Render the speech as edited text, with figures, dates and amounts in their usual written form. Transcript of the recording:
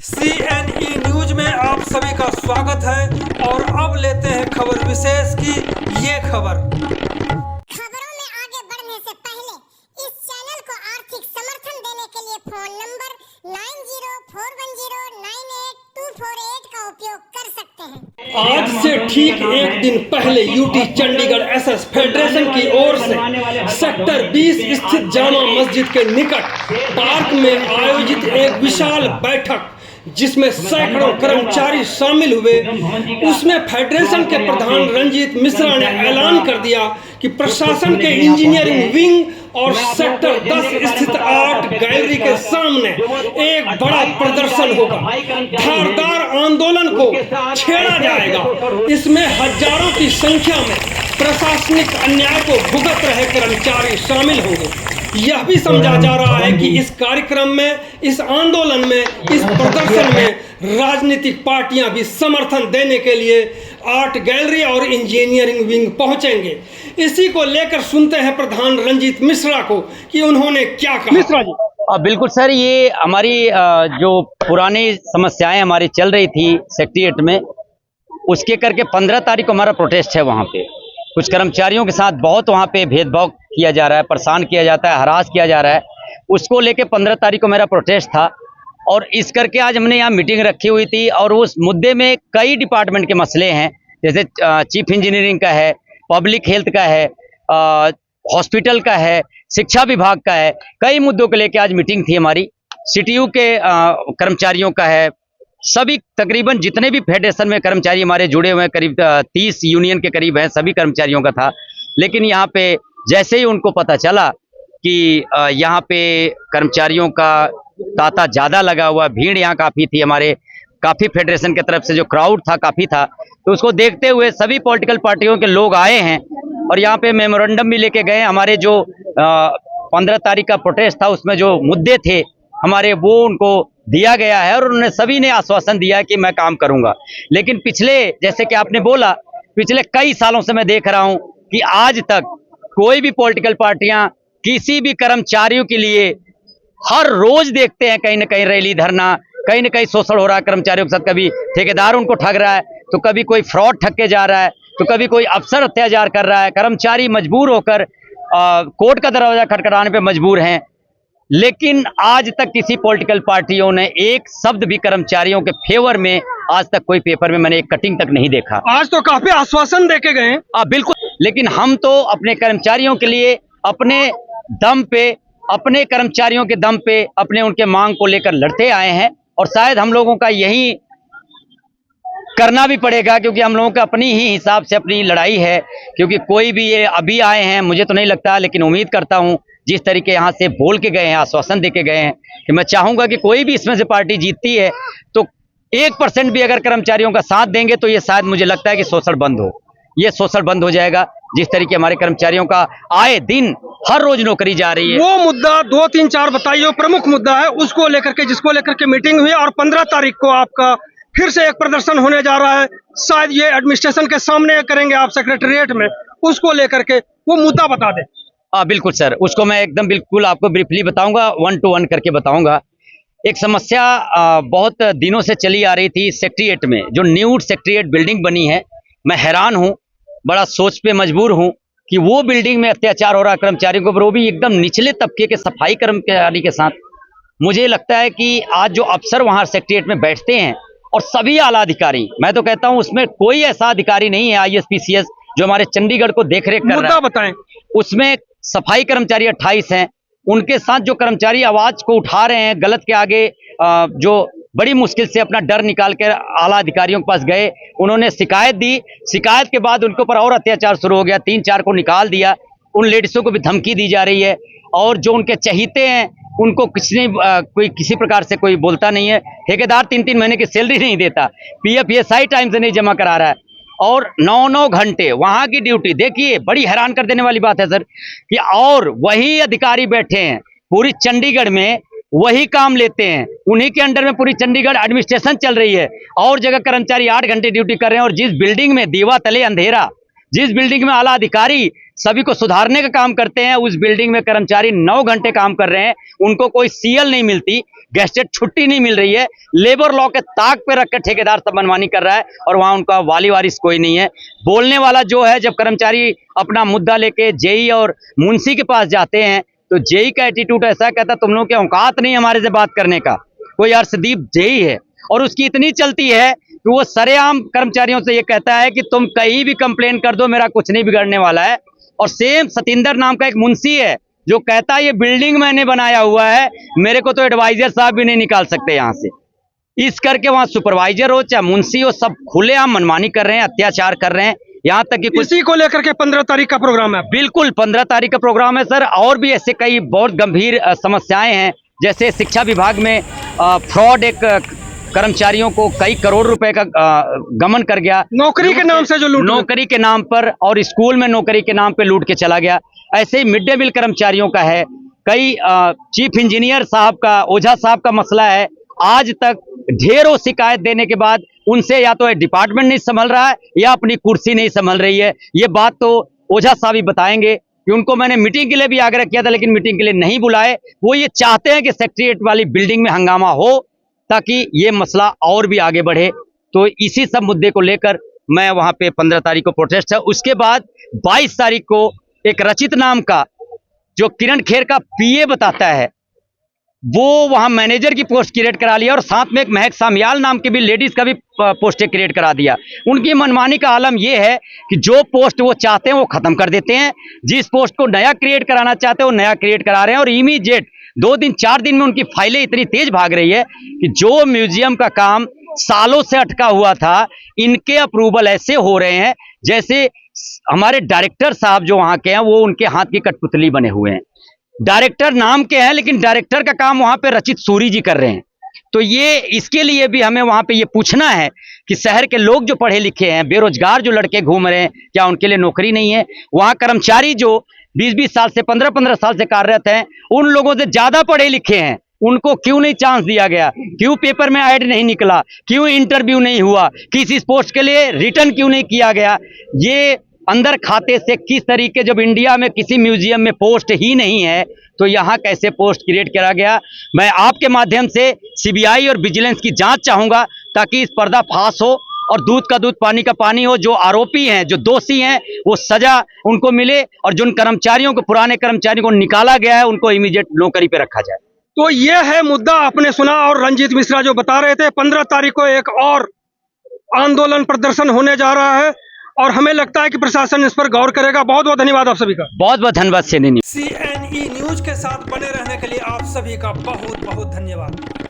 CNE news में आप सभी का स्वागत है और अब लेते हैं खबर विशेष की ये खबर। खबरों में आगे बढ़ने से पहले इस चैनल को आर्थिक समर्थन देने के लिए फोन नंबर 9041098248 का उपयोग कर सकते हैं। आज से ठीक एक दिन पहले यूटी चंडीगढ़ एसएस फेडरेशन की ओर से सेक्टर 20 स्थित जामा मस्जिद के निकट पार्क में आयोजित एक विशाल बैठक जिसमें सैकड़ों कर्मचारी शामिल हुए, उसमें फेडरेशन के प्रधान रंजीत मिश्रा ने ऐलान कर दिया कि प्रशासन के इंजीनियरिंग विंग और सेक्टर 10 स्थित आर्ट गैलरी के सामने एक बड़ा प्रदर्शन होगा। धारदार आंदोलन को छेड़ा जाएगा। इसमें हजारों की संख्या में प्रशासनिक अन्याय को भुगत रहे कर्मचारी शामिल होंगे। यह भी समझा जा रहा है कि इस कार्यक्रम में, इस आंदोलन में, इस प्रदर्शन में राजनीतिक पार्टियां भी समर्थन देने के लिए आर्ट गैलरी और इंजीनियरिंग विंग पहुंचेंगे। इसी को लेकर सुनते हैं प्रधान रंजीत मिश्रा को कि उन्होंने क्या कहा। मिश्रा जी। बिल्कुल सर, ये हमारी जो पुरानी समस्याएं हमारी चल रही थी सेक्रेटेरिएट में, उसके करके 15 तारीख को हमारा प्रोटेस्ट है। वहाँ पे कुछ कर्मचारियों के साथ बहुत वहाँ पे भेदभाव किया जा रहा है, परेशान किया जाता है, हरास किया जा रहा है। उसको लेके 15 तारीख को मेरा प्रोटेस्ट था और इस करके आज हमने यहाँ मीटिंग रखी हुई थी। और उस मुद्दे में कई डिपार्टमेंट के मसले हैं, जैसे चीफ इंजीनियरिंग का है, पब्लिक हेल्थ का है, हॉस्पिटल का है, शिक्षा विभाग का है। कई मुद्दों को लेकर आज मीटिंग थी हमारी। CTU के कर्मचारियों का है, सभी तकरीबन जितने भी फेडरेशन में कर्मचारी हमारे जुड़े हुए हैं, करीब 30 यूनियन के करीब हैं, सभी कर्मचारियों का था। लेकिन यहाँ पे जैसे ही उनको पता चला कि यहाँ पे कर्मचारियों का तांता ज़्यादा लगा हुआ, भीड़ यहाँ काफ़ी थी, हमारे काफ़ी फेडरेशन की तरफ से जो क्राउड था काफ़ी था, तो उसको देखते हुए सभी पॉलिटिकल पार्टियों के लोग आए हैं और यहाँ पे मेमोरेंडम भी लेके गए। हमारे जो 15 तारीख का प्रोटेस्ट था उसमें जो मुद्दे थे हमारे, वो उनको दिया गया है और उन्होंने सभी ने आश्वासन दिया कि मैं काम करूंगा। लेकिन पिछले, जैसे कि आपने बोला, पिछले कई सालों से मैं देख रहा हूं कि आज तक कोई भी पॉलिटिकल पार्टियां किसी भी कर्मचारियों के लिए हर रोज देखते हैं कहीं ना कहीं रैली, धरना, कहीं ना कहीं शोषण हो रहा है कर्मचारियों के साथ। कभी ठेकेदार उनको ठग रहा है, तो कभी कोई फ्रॉड ठग के जा रहा है, तो कभी कोई अफसर अत्याचार कर रहा है। कर्मचारी मजबूर होकर कोर्ट का दरवाजा खटखटाने पे मजबूर हैं। लेकिन आज तक किसी पॉलिटिकल पार्टियों ने एक शब्द भी कर्मचारियों के फेवर में, आज तक कोई पेपर में मैंने एक कटिंग तक नहीं देखा। आज तो काफी आश्वासन देके गए हैं। बिल्कुल, लेकिन हम तो अपने कर्मचारियों के लिए अपने दम पे, अपने कर्मचारियों के दम पे, अपने उनके मांग को लेकर लड़ते आए हैं और शायद हम लोगों का यही करना भी पड़ेगा, क्योंकि हम लोगों का अपनी ही हिसाब से अपनी लड़ाई है। क्योंकि कोई भी, ये अभी आए हैं मुझे तो नहीं लगता, लेकिन उम्मीद करता हूं जिस तरीके यहाँ से बोल के गए हैं, आश्वासन दे के गए हैं, कि मैं चाहूंगा कि कोई भी इसमें से पार्टी जीतती है तो 1% भी अगर कर्मचारियों का साथ देंगे तो ये शायद, मुझे लगता है कि शोषण बंद हो, ये शोषण बंद हो जाएगा। जिस तरीके हमारे कर्मचारियों का आए दिन हर रोज नौकरी जा रही है। वो मुद्दा 2, 3, 4 बताइए, प्रमुख मुद्दा है उसको लेकर के, जिसको लेकर के मीटिंग हुई और 15 तारीख को आपका फिर से एक प्रदर्शन होने जा रहा है। शायद ये एडमिनिस्ट्रेशन के सामने करेंगे आप सेक्रेटेरिएट में, उसको लेकर के वो मुद्दा बता दें। बिल्कुल सर, उसको मैं एकदम बिल्कुल आपको ब्रीफली बताऊंगा, 1 to 1 करके बताऊंगा। एक समस्या बहुत दिनों से चली आ रही थी सेक्रेटेरिएट में, जो न्यू सेक्रेटेरिएट बिल्डिंग बनी है। मैं हैरान हूं, बड़ा सोच पे मजबूर हूं कि वो बिल्डिंग में अत्याचार हो रहा है कर्मचारियों को, वो भी एकदम निचले तबके के सफाई कर्मचारी के साथ। मुझे लगता है कि आज जो अफसर वहां सेक्रेटेरिएट में बैठते हैं और सभी आला अधिकारी, मैं तो कहता हूं उसमें कोई ऐसा अधिकारी नहीं है IAS PCS जो हमारे चंडीगढ़ को देखरेख कर रहा है। बताएं। उसमें सफाई कर्मचारी 28 हैं, उनके साथ जो कर्मचारी आवाज को उठा रहे हैं गलत के आगे, जो बड़ी मुश्किल से अपना डर निकाल कर आला अधिकारियों के पास गए, उन्होंने शिकायत दी। शिकायत के बाद उनके ऊपर और अत्याचार शुरू हो गया, 3-4 को निकाल दिया। उन लेडीजों को भी धमकी दी जा रही है और जो उनके चहीते हैं उनको कोई किसी प्रकार से कोई बोलता नहीं है। ठेकेदार 3-3 महीने की सैलरी नहीं देता, PF ESI टाइम से नहीं जमा करा रहा है और 9-9 घंटे वहां की ड्यूटी। देखिए, बड़ी हैरान कर देने वाली बात है सर कि और वही अधिकारी बैठे हैं पूरी चंडीगढ़ में, वही काम लेते हैं, उन्हीं के अंडर में पूरी चंडीगढ़ एडमिनिस्ट्रेशन चल रही है। और जगह कर्मचारी 8 घंटे ड्यूटी कर रहे हैं और जिस बिल्डिंग में दीवा तले अंधेरा, जिस बिल्डिंग में आला अधिकारी सभी को सुधारने का काम करते हैं, उस बिल्डिंग में कर्मचारी 9 घंटे काम कर रहे हैं, उनको कोई CL नहीं मिलती। गेस्टेड छुट्टी नहीं मिल रही है। लेबर लॉ के ताक पे रख कर ठेकेदार सब मनमानी कर रहा है और वहाँ उनका वाली वारिस कोई नहीं है। बोलने वाला जो है, जब कर्मचारी अपना मुद्दा लेके जेई और मुंशी के पास जाते हैं तो जेई का एटीट्यूड ऐसा कहता तुम लोगों के औकात नहीं हमारे से बात करने का। कोई अर्शदीप जेई है और उसकी इतनी चलती है कि वो सरेआम कर्मचारियों से ये कहता है कि तुम कहीं भी कंप्लेन कर दो, मेरा कुछ नहीं बिगड़ने वाला है। और सेम सतिंदर नाम का एक मुंशी है जो कहता है ये बिल्डिंग मैंने बनाया हुआ है, मेरे को तो एडवाइजर साहब भी नहीं निकाल सकते यहाँ से। इस करके वहाँ सुपरवाइजर हो चाहे मुंशी हो, सब खुलेआम मनमानी कर रहे हैं, अत्याचार कर रहे हैं। यहाँ तक कि इसी को लेकर के 15 तारीख का प्रोग्राम है। बिल्कुल 15 तारीख का प्रोग्राम है सर। और भी ऐसे कई बहुत गंभीर समस्याएं हैं, जैसे शिक्षा विभाग में फ्रॉड, एक कर्मचारियों को कई करोड़ रुपए का गमन कर गया, नौकरी के नाम से जो लूट, नौकरी के नाम पर, और स्कूल में नौकरी के नाम पे लूट के चला गया। ऐसे ही मिड डे मील कर्मचारियों का है, कई चीफ इंजीनियर साहब का, ओझा साहब का मसला है। आज तक ढेरों शिकायत देने के बाद उनसे या तो डिपार्टमेंट नहीं संभल रहा है या अपनी कुर्सी नहीं संभल रही है। ये बात तो ओझा साहब ही बताएंगे कि उनको मैंने मीटिंग के लिए भी आग्रह किया था, लेकिन मीटिंग के लिए नहीं बुलाए। वो ये चाहते हैं कि सेक्रेटेरिएट वाली बिल्डिंग में हंगामा हो ताकि ये मसला और भी आगे बढ़े। तो इसी सब मुद्दे को लेकर मैं वहां पे 15 तारीख को प्रोटेस्ट है। उसके बाद 22 तारीख को एक रचित नाम का, जो किरण खेर का पीए बताता है, वो वहां मैनेजर की पोस्ट क्रिएट करा लिया और साथ में एक महक सामियाल नाम के भी लेडीज का भी पोस्ट क्रिएट करा दिया। उनकी मनमानी का आलम यह है कि जो पोस्ट वो चाहते हैं वो खत्म कर देते हैं, जिस पोस्ट को नया क्रिएट कराना चाहते हैं वो नया क्रिएट करा रहे हैं। और इमीडिएट 2 दिन 4 दिन में उनकी फाइलें इतनी तेज भाग रही है कि जो म्यूजियम का काम सालों से अटका हुआ था, इनके अप्रूवल ऐसे हो रहे हैं जैसे हमारे डायरेक्टर साहब जो वहां के हैं वो उनके हाथ की कठपुतली बने हुए हैं। डायरेक्टर नाम के हैं लेकिन डायरेक्टर का काम वहां पे रचित सूरी जी कर रहे हैं। तो ये इसके लिए भी हमें वहां पे ये पूछना है कि शहर के लोग जो पढ़े लिखे हैं, बेरोजगार जो लड़के घूम रहे हैं, क्या उनके लिए नौकरी नहीं है? वहां कर्मचारी जो 20-20 साल से 15-15 साल से कार्यरत हैं, उन लोगों से ज्यादा पढ़े लिखे हैं, उनको क्यों नहीं चांस दिया गया? क्यों पेपर में ऐड नहीं निकला? क्यों इंटरव्यू नहीं हुआ? किसी पोस्ट के लिए रिटर्न क्यों नहीं किया गया? ये अंदर खाते से किस तरीके, जब इंडिया में किसी म्यूजियम में पोस्ट ही नहीं है तो यहाँ कैसे पोस्ट क्रिएट करा गया? मैं आपके माध्यम से सीबीआई और विजिलेंस की जांच चाहूंगा ताकि इस पर्दाफाश हो और दूध का दूध पानी का पानी हो। जो आरोपी हैं, जो दोषी हैं, वो सजा उनको मिले और जिन कर्मचारियों को, पुराने कर्मचारियों को निकाला गया है, उनको इमीडिएट नौकरी पे रखा जाए। तो ये है मुद्दा आपने सुना। और रंजीत मिश्रा जो बता रहे थे 15 तारीख को एक और आंदोलन प्रदर्शन होने जा रहा है और हमें लगता है कि प्रशासन इस पर गौर करेगा। बहुत बहुत धन्यवाद आप सभी का। बहुत बहुत धन्यवाद। CNE न्यूज के साथ बने रहने के लिए आप सभी का बहुत बहुत धन्यवाद।